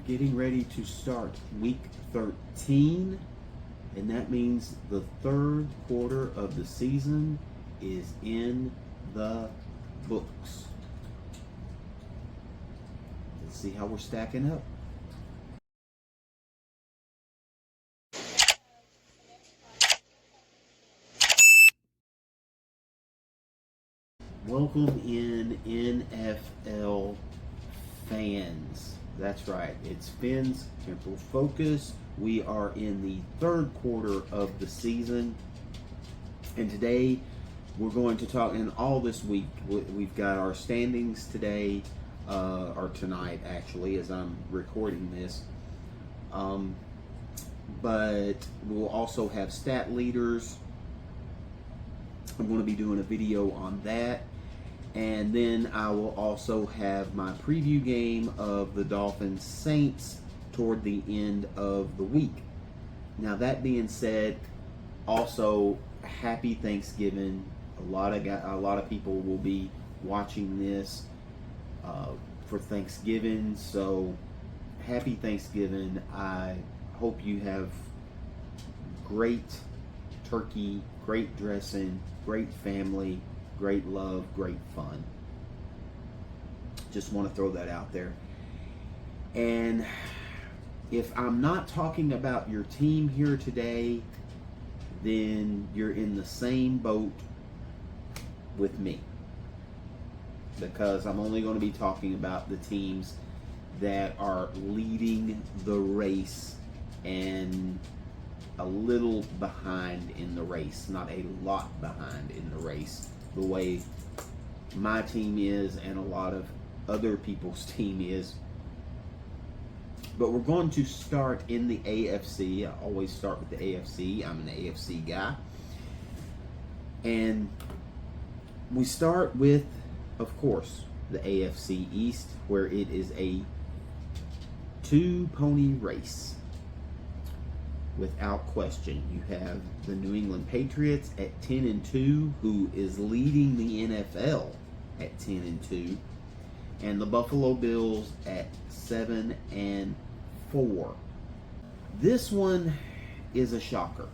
getting ready to start week 13, and that means the third quarter of the season is in the books. Let's see how we're stacking up. Welcome in NFL fans. That's right, it's Finn's Temporal Focus. We are in the third quarter of the season, and today we're going to talk, and all this week we've got our standings today, or tonight actually, as I'm recording this. But we'll also have stat leaders. I'm going to be doing a video on that. And then I will also have my preview game of the Dolphins Saints toward the end of the week. Now, that being said, also happy Thanksgiving. A lot of people will be watching this for Thanksgiving, so happy Thanksgiving. I hope you have great turkey, great dressing, great family, great love, great fun. Just want to throw that out there. And if I'm not talking about your team here today, then you're in the same boat with me, because I'm only going to be talking about the teams that are leading the race and a little behind in the race, not a lot behind in the race, the way my team is and a lot of other people's team is. But we're going to start in the AFC. I always start with the AFC. I'm an AFC guy. And we start with, of course, the AFC East, where it is a two-pony race. Without question, you have the New England Patriots at 10-2, who is leading the NFL at 10-2, and the Buffalo Bills at 7-4. This one is a shocker.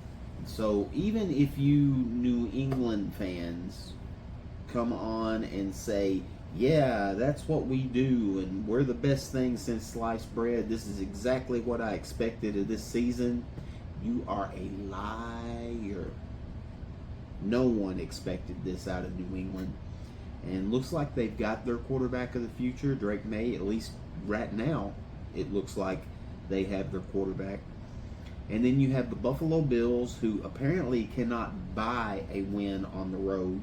So even if you New England fans come on and say, yeah, that's what we do, and we're the best thing since sliced bread, this is exactly what I expected of this season, you are a liar. No one expected this out of New England. And looks like they've got their quarterback of the future, Drake May. At least right now, it looks like they have their quarterback. And then you have the Buffalo Bills, who apparently cannot buy a win on the road.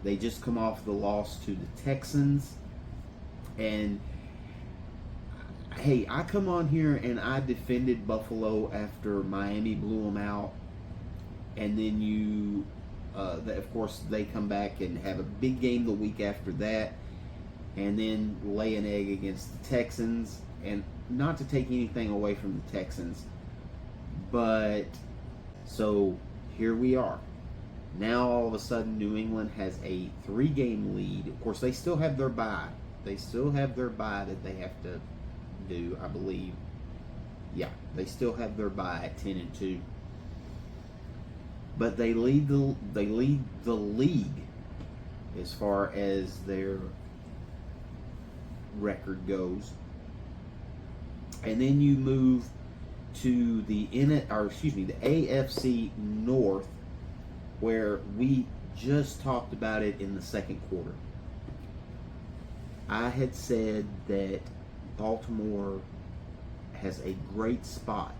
They just come off the loss to the Texans. And hey, I come on here and I defended Buffalo after Miami blew them out, and then of course, they come back and have a big game the week after that, and then lay an egg against the Texans. And not to take anything away from the Texans, but so here we are. Now all of a sudden, New England has a 3-game lead. Of course, they still have their bye. They still have their bye that they have to do, I believe. Yeah, they still have their bye at 10-2. But they lead the league as far as their record goes. And then you move to the AFC North, where we just talked about it in the second quarter. I had said that Baltimore has a great spot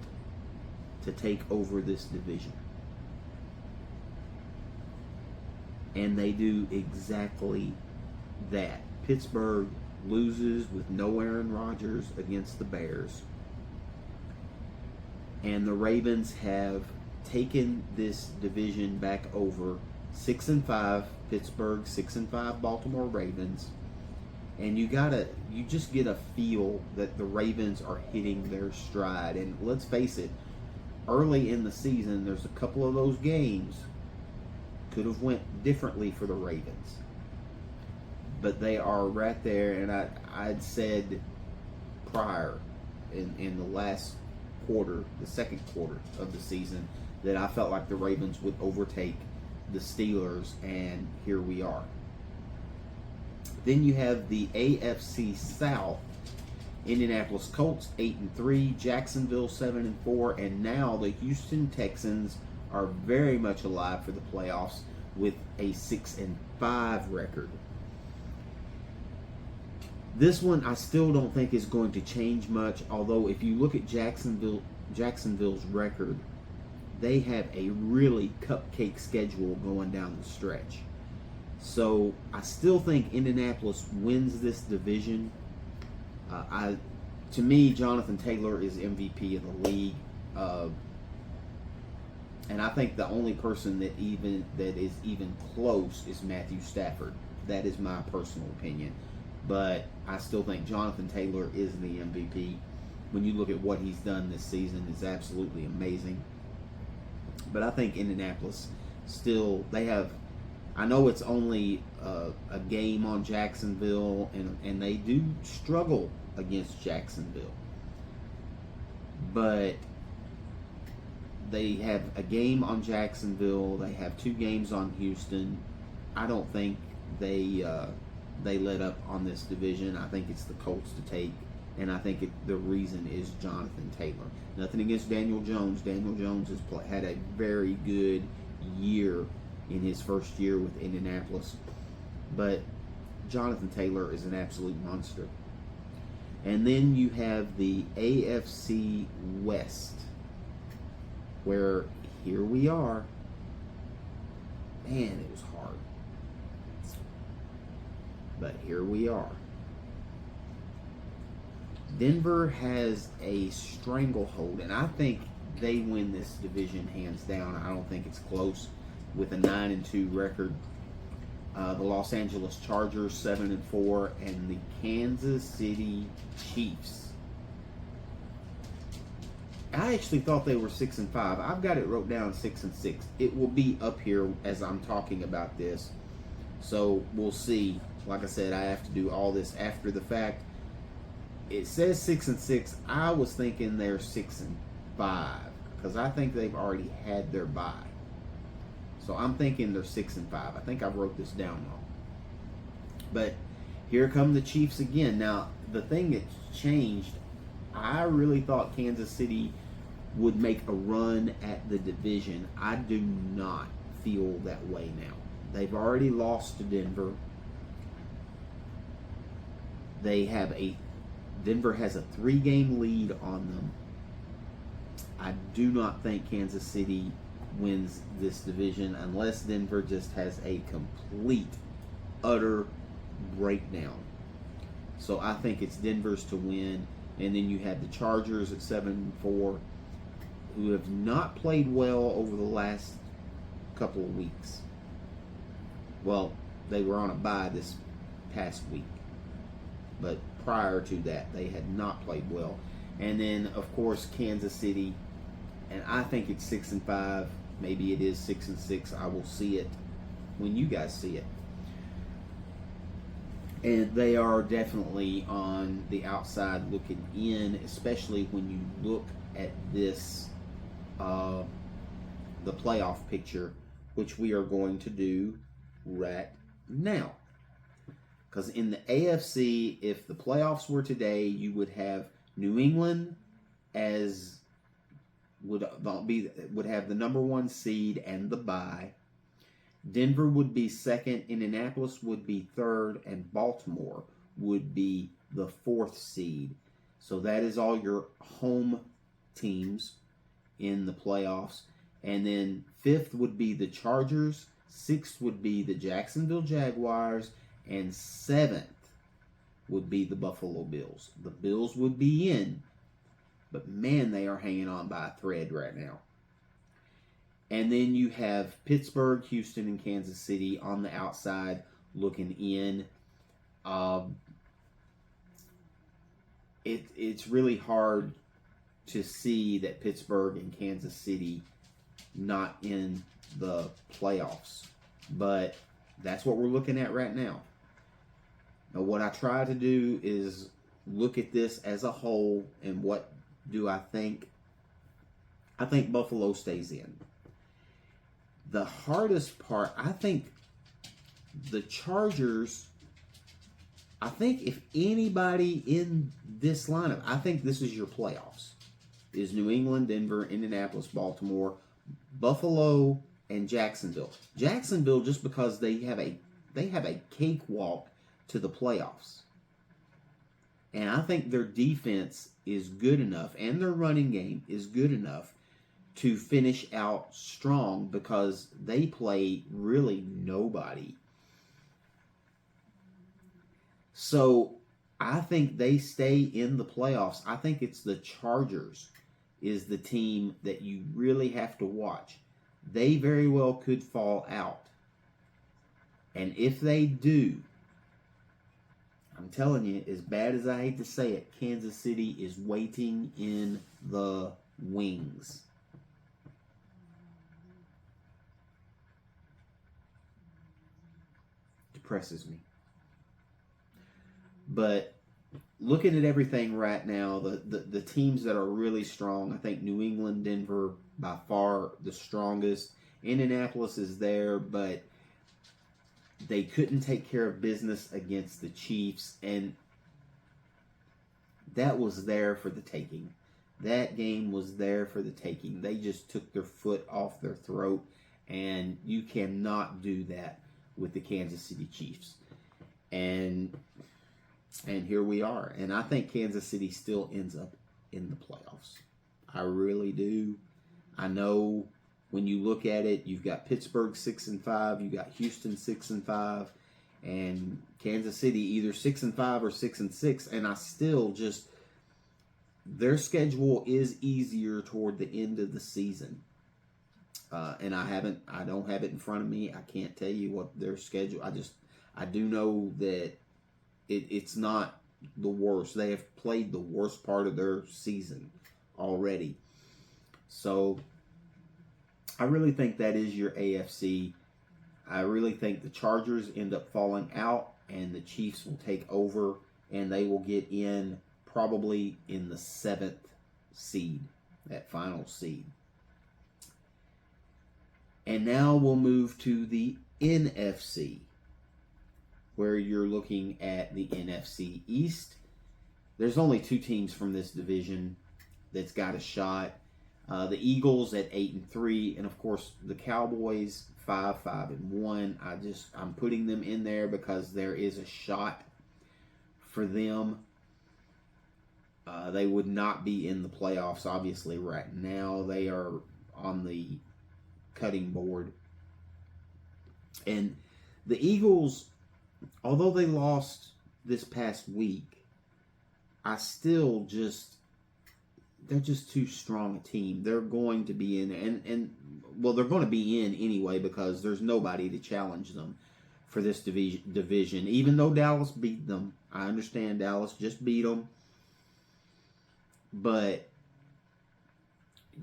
to take over this division. And they do exactly that. Pittsburgh loses with no Aaron Rodgers against the Bears. And the Ravens have taken this division back over. 6-5 Pittsburgh, 6-5 Baltimore Ravens. And you just get a feel that the Ravens are hitting their stride. And let's face it, early in the season, there's a couple of those games could have went differently for the Ravens. But they are right there, and I'd said prior in the last quarter, the second quarter of the season, that I felt like the Ravens would overtake the Steelers, and here we are. Then you have the AFC South. Indianapolis Colts 8-3, Jacksonville 7-4, and now the Houston Texans are very much alive for the playoffs with a 6-5 record. This one I still don't think is going to change much, although if you look at Jacksonville's record, they have a really cupcake schedule going down the stretch. So I still think Indianapolis wins this division. To me, Jonathan Taylor is MVP of the league, and I think the only person that is even close is Matthew Stafford. That is my personal opinion, but I still think Jonathan Taylor is the MVP. When you look at what he's done this season, it's absolutely amazing. But I think Indianapolis still, they have, I know it's only a game on Jacksonville, and they do struggle against Jacksonville. But they have a game on Jacksonville. They have 2 games on Houston. I don't think they let up on this division. I think it's the Colts to take, and I think the reason is Jonathan Taylor. Nothing against Daniel Jones. Daniel Jones has had a very good year in his first year with Indianapolis, but Jonathan Taylor is an absolute monster. And then you have the AFC West, where here we are. Man, it was hard, but here we are. Denver has a stranglehold, and I think they win this division hands down. I don't think it's close with a 9-2 record. The Los Angeles Chargers 7-4, and the Kansas City Chiefs. I actually thought they were 6-5. I've got it wrote down 6-6. It will be up here as I'm talking about this, so we'll see. Like I said, I have to do all this after the fact. It says 6-6. I was thinking they're 6-5 because I think they've already had their bye. So I'm thinking they're 6-5. I think I wrote this down wrong. But here come the Chiefs again. Now, the thing that's changed, I really thought Kansas City would make a run at the division. I do not feel that way now. They've already lost to Denver. Denver has a 3-game lead on them. I do not think Kansas City wins this division unless Denver just has a complete, utter breakdown. So I think it's Denver's to win. And then you have the Chargers at 7-4, who have not played well over the last couple of weeks. Well, they were on a bye this past week, but prior to that, they had not played well. And then, of course, Kansas City, and I think it's 6-5. Maybe it is 6-6. I will see it when you guys see it. And they are definitely on the outside looking in, especially when you look at this, the playoff picture, which we are going to do right now. Because in the AFC, if the playoffs were today, you would have New England as would have the number 1 seed and the bye. Denver would be second, Indianapolis would be third, and Baltimore would be the 4th seed. So that is all your home teams in the playoffs. And then 5th would be the Chargers, 6th would be the Jacksonville Jaguars, and 7th would be the Buffalo Bills. The Bills would be in, but man, they are hanging on by a thread right now. And then you have Pittsburgh, Houston, and Kansas City on the outside looking in. It's really hard to see that Pittsburgh and Kansas City not in the playoffs. But that's what we're looking at right now. Now, what I try to do is look at this as a whole and what do I think? I think Buffalo stays in. The hardest part, I think the Chargers, I think if anybody in this lineup, I think this is your playoffs. Is New England, Denver, Indianapolis, Baltimore, Buffalo, and Jacksonville. Jacksonville just because they have a cakewalk to the playoffs. And I think their defense is good enough and their running game is good enough to finish out strong because they play really nobody. So I think they stay in the playoffs. I think it's the Chargers is the team that you really have to watch. They very well could fall out. And if they do, I'm telling you, as bad as I hate to say it, Kansas City is waiting in the wings. Depresses me. But looking at everything right now, the teams that are really strong, I think New England, Denver, by far the strongest. Indianapolis is there, but they couldn't take care of business against the Chiefs, and that was there for the taking. That game was there for the taking. They just took their foot off their throat, and you cannot do that with the Kansas City Chiefs. And here we are. And I think Kansas City still ends up in the playoffs. I really do. I know when you look at it, you've got Pittsburgh 6-5, you got Houston 6-5, and Kansas City either 6-5 or 6-6. And I still just, their schedule is easier toward the end of the season. And I don't have it in front of me. I can't tell you what their schedule. I do know that it's not the worst. They have played the worst part of their season already. So I really think that is your AFC. I really think the Chargers end up falling out and the Chiefs will take over and they will get in probably in the 7th seed, that final seed. And now we'll move to the NFC, where you're looking at the NFC East. There's only 2 teams from this division that's got a shot. The Eagles at 8-3, and of course the Cowboys 5-5-1. I'm putting them in there because there is a shot for them. They would not be in the playoffs, obviously, right now. They are on the cutting board. And the Eagles, although they lost this past week, they're just too strong a team. They're going to be in, and they're going to be in anyway because there's nobody to challenge them for this division. Even though Dallas beat them, I understand Dallas just beat them, but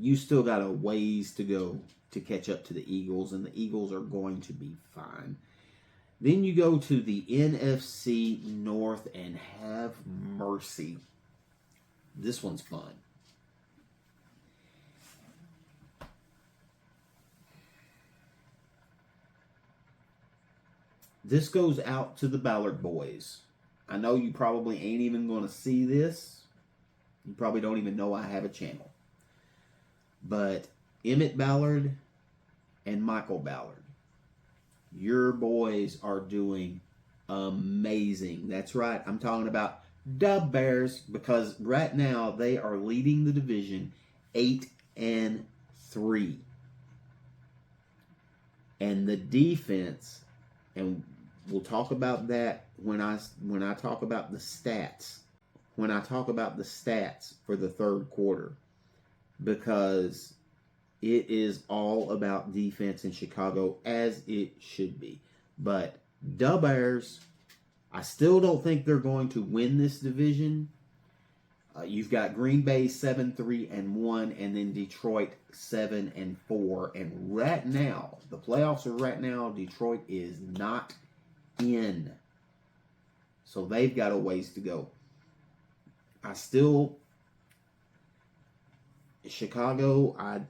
you still got a ways to go to catch up to the Eagles, and the Eagles are going to be fine. Then you go to the NFC North and have mercy. This one's fun. This goes out to the Ballard boys. I know you probably ain't even going to see this. You probably don't even know I have a channel. But Emmett Ballard and Michael Ballard, your boys are doing amazing. That's right. I'm talking about the Bears because right now they are leading the division 8-3. And the defense, and we'll talk about that when I talk about the stats. When I talk about the stats for the third quarter, because it is all about defense in Chicago, as it should be. But the Bears, I still don't think they're going to win this division. You've got Green Bay 7-3-1, and then Detroit 7-4. And right now, the playoffs are right now. Detroit is not in, so they've got a ways to go. I still, Chicago, I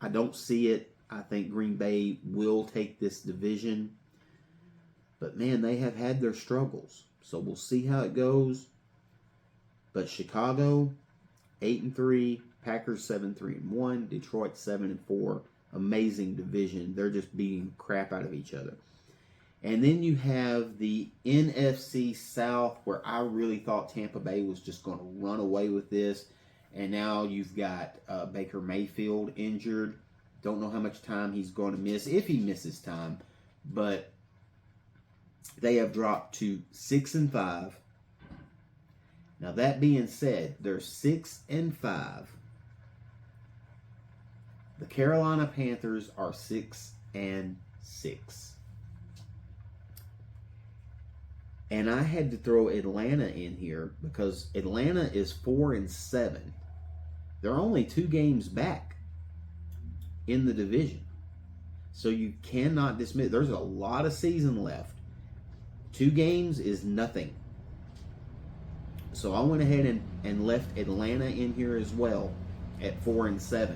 don't see it. I think Green Bay will take this division. But man, they have had their struggles. So we'll see how it goes. But Chicago, 8-3, Packers 7-3-1, Detroit 7-4. Amazing division. They're just beating crap out of each other. And then you have the NFC South, where I really thought Tampa Bay was just going to run away with this. And now you've got Baker Mayfield injured. Don't know how much time he's going to miss, if he misses time. But they have dropped to 6-5. Now that being said, they're 6-5. The Carolina Panthers are 6-6. And I had to throw Atlanta in here because Atlanta is 4-7. They're only 2 games back in the division. So you cannot dismiss. There's a lot of season left. 2 games is nothing. So I went ahead and left Atlanta in here as well at 4-7.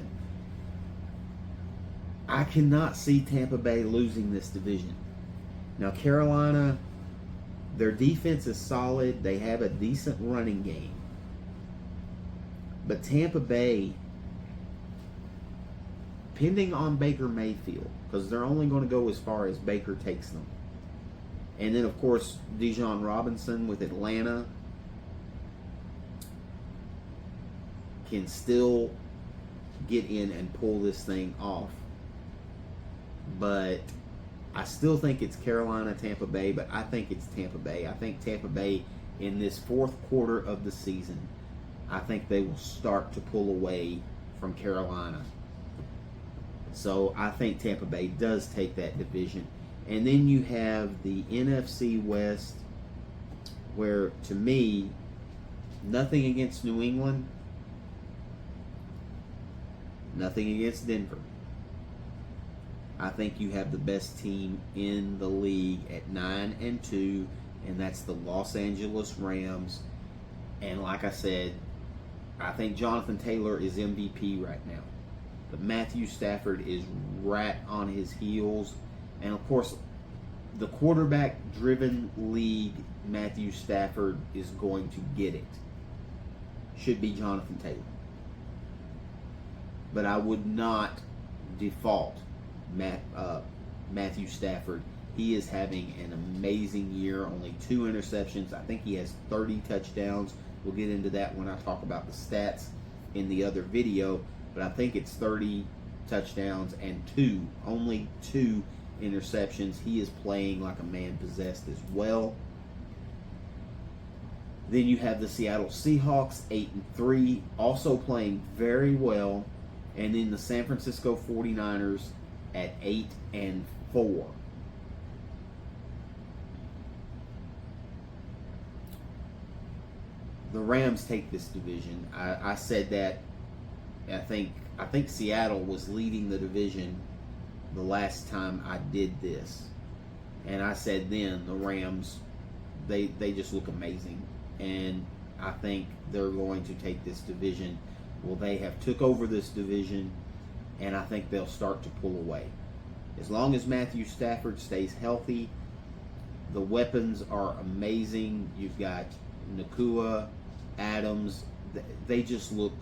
I cannot see Tampa Bay losing this division. Now Carolina, their defense is solid. They have a decent running game. But Tampa Bay, depending on Baker Mayfield, because they're only going to go as far as Baker takes them. And then, of course, Bijan Robinson with Atlanta can still get in and pull this thing off. But I still think it's Carolina, Tampa Bay, but I think it's Tampa Bay. I think Tampa Bay in this 4th quarter of the season, I think they will start to pull away from Carolina. So I think Tampa Bay does take that division. And then you have the NFC West, where, to me, nothing against New England, nothing against Denver. I think you have the best team in the league at 9-2, and that's the Los Angeles Rams. And like I said, I think Jonathan Taylor is MVP right now. But Matthew Stafford is right on his heels. And of course, the quarterback-driven league, Matthew Stafford is going to get it. Should be Jonathan Taylor. But I would not default Matthew Stafford. He is having an amazing year. Only 2 interceptions. I think he has 30 touchdowns. We'll get into that when I talk about the stats in the other video. But I think it's 30 touchdowns and only two interceptions. He is playing like a man possessed as well. Then you have the Seattle Seahawks, 8-3, also playing very well. And then the San Francisco 49ers at 8-4. The Rams take this division. I said that I think Seattle was leading the division the last time I did this. And I said then the Rams, they just look amazing. And I think they're going to take this division. Well, they have took over this division, and I think they'll start to pull away. As long as Matthew Stafford stays healthy, the weapons are amazing. You've got Nakua, Adams. They just look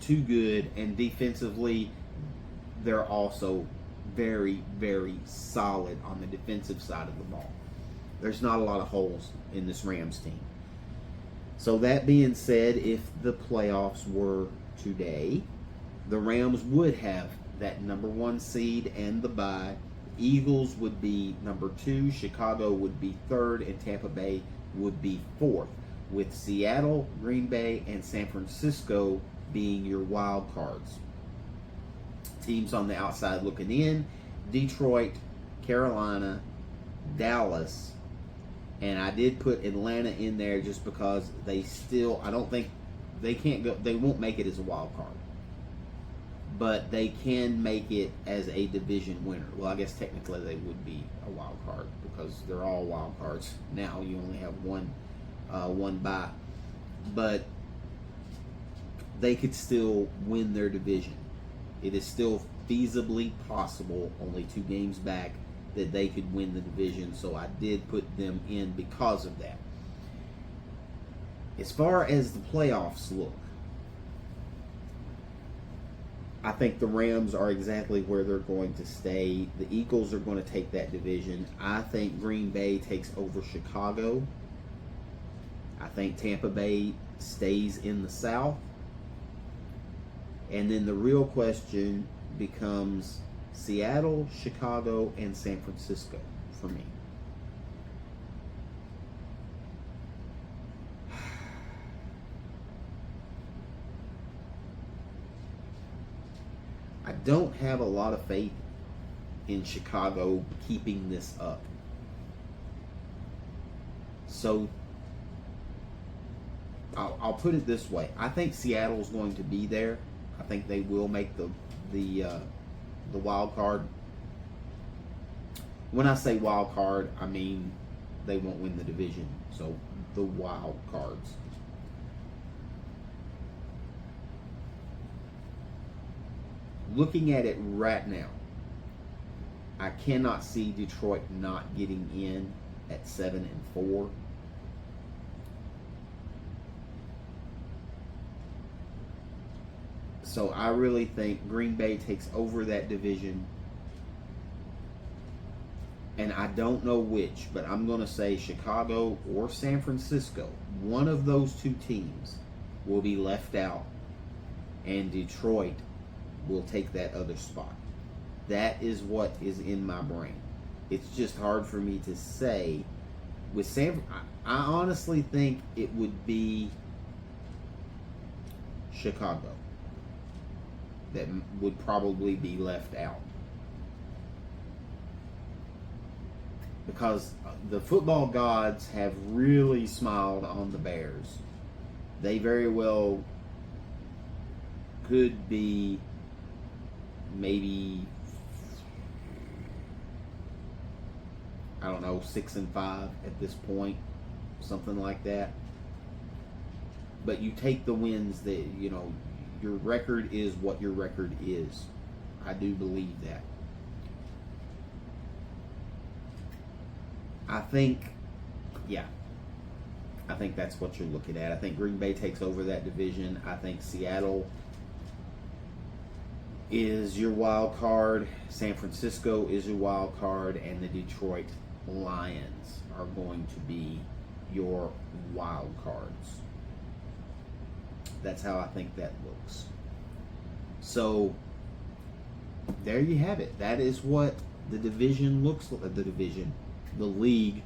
too good, and defensively, they're also very, very solid on the defensive side of the ball. There's not a lot of holes in this Rams team. So that being said, if the playoffs were today, the Rams would have that number 1 seed and the bye. Eagles would be number 2, Chicago would be 3rd, and Tampa Bay would be 4th, with Seattle, Green Bay, and San Francisco being your wild cards. Teams on the outside looking in: Detroit, Carolina, Dallas, and I did put Atlanta in there just because they still, I don't think they can't go, they won't make it as a wild card, but they can make it as a division winner. Well, I guess technically they would be a wild card because they're all wild cards now. You only have one bye. but they could still win their division. It is still feasibly possible, only 2 games back, that they could win the division. So I did put them in because of that. As far as the playoffs look, I think the Rams are exactly where they're going to stay. The Eagles are going to take that division. I think Green Bay takes over Chicago. I think Tampa Bay stays in the South. And then the real question becomes Seattle, Chicago, and San Francisco for me. I don't have a lot of faith in Chicago keeping this up. So I'll put it this way. I think Seattle's going to be there. I think they will make the wild card. When I say wild card, I mean they won't win the division. So the wild cards. Looking at it right now, I cannot see Detroit not getting in at 7-4. So I really think Green Bay takes over that division. And I don't know which, but I'm going to say Chicago or San Francisco. One of those 2 teams will be left out, and Detroit will take that other spot. That is what is in my brain. It's just hard for me to say. With I honestly think it would be Chicago that would probably be left out. Because the football gods have really smiled on the Bears. They very well could be maybe, I don't know, 6-5 at this point, something like that. But you take the wins that, you know, your record is what your record is. I do believe that. I think that's what you're looking at. I think Green Bay takes over that division. I think Seattle is your wild card. San Francisco is your wild card. And the Detroit Lions are going to be your wild cards. That's how I think that looks. So there you have it. That is what the division looks like. The league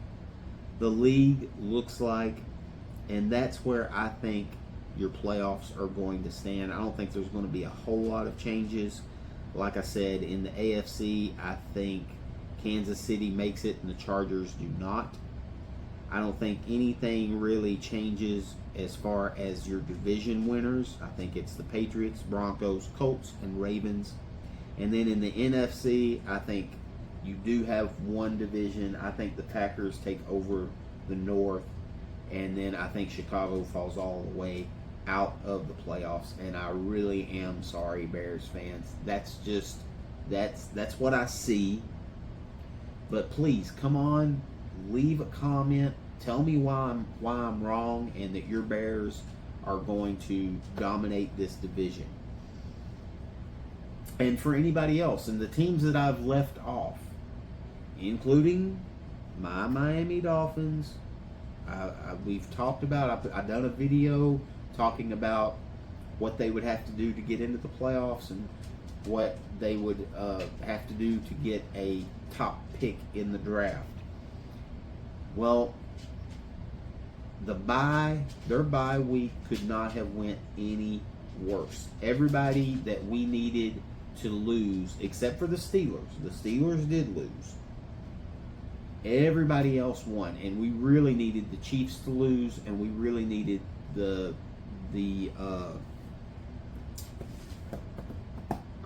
looks like, and that's where I think your playoffs are going to stand. I don't think there's going to be a whole lot of changes. Like I said, in the AFC, I think Kansas City makes it and the Chargers do not. I don't think anything really changes as far as your division winners. I think it's the Patriots, Broncos, Colts, and Ravens. And then in the NFC, I think you do have one division. I think the Packers take over the North. And then I think Chicago falls all the way out of the playoffs. And I really am sorry, Bears fans. That's what I see. But please, come on, leave a comment. Tell me why I'm wrong and that your Bears are going to dominate this division. And for anybody else, and the teams that I've left off, including my Miami Dolphins, we've talked about, I've done a video talking about what they would have to do to get into the playoffs and what they would have to do to get a top pick in the draft. Well, their bye week could not have went any worse. Everybody that we needed to lose, except for the Steelers did lose. Everybody else won, and we really needed the Chiefs to lose, and we really needed I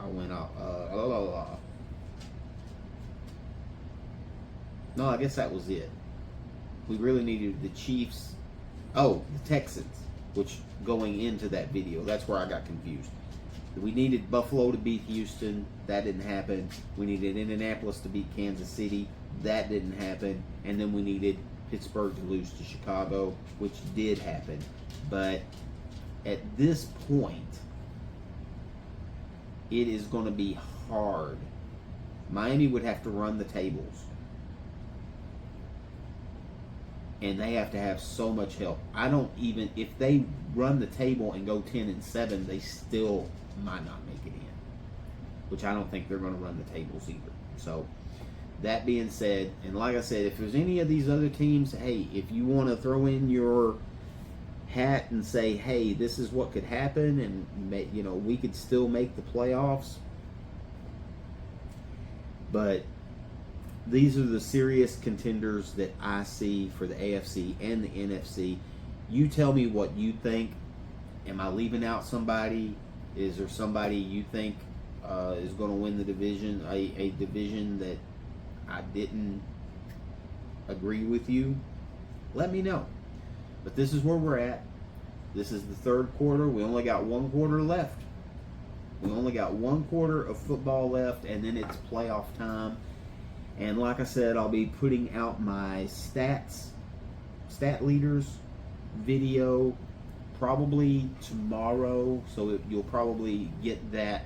went off. No, I guess that was it. We really needed the Chiefs. Oh, the Texans. which going into that video, that's where I got confused. We needed Buffalo to beat Houston. That didn't happen. We needed Indianapolis to beat Kansas City. That didn't happen. And then we needed Pittsburgh to lose to Chicago, which did happen. But at this point, it is going to be hard. Miami would have to run the tables. And they have to have so much help. I don't even, if they run the table and go 10-7, they still might not make it in. Which I don't think they're going to run the tables either. So, that being said, and like I said, if there's any of these other teams, hey, if you want to throw in your hat and say, hey, this is what could happen, and we could still make the playoffs. But these are the serious contenders that I see for the AFC and the NFC. You tell me what you think. Am I leaving out somebody? Is there somebody you think is going to win the division, a division that I didn't agree with you? Let me know. But this is where we're at. This is the third quarter. We only got one quarter left. We only got one quarter of football left, and then it's playoff time. And like I said, I'll be putting out my stat leaders video probably tomorrow. So you'll probably get that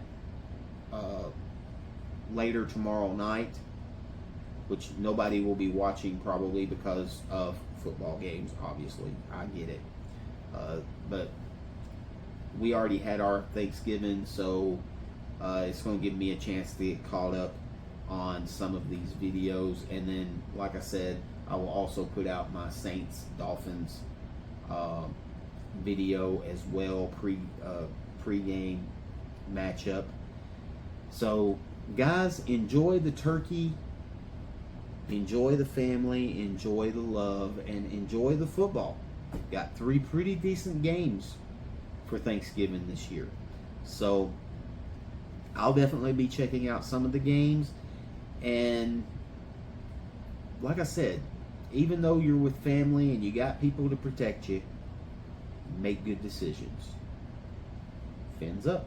later tomorrow night, which nobody will be watching probably because of football games, obviously. I get it. But we already had our Thanksgiving, so it's going to give me a chance to get caught up on some of these videos. And then, like I said, I will also put out my Saints-Dolphins video as well, pre-game matchup. So, guys, enjoy the turkey. Enjoy the family, enjoy the love, and enjoy the football. Got 3 pretty decent games for Thanksgiving this year. So, I'll definitely be checking out some of the games. And, like I said, even though you're with family and you got people to protect you, make good decisions. Fins up.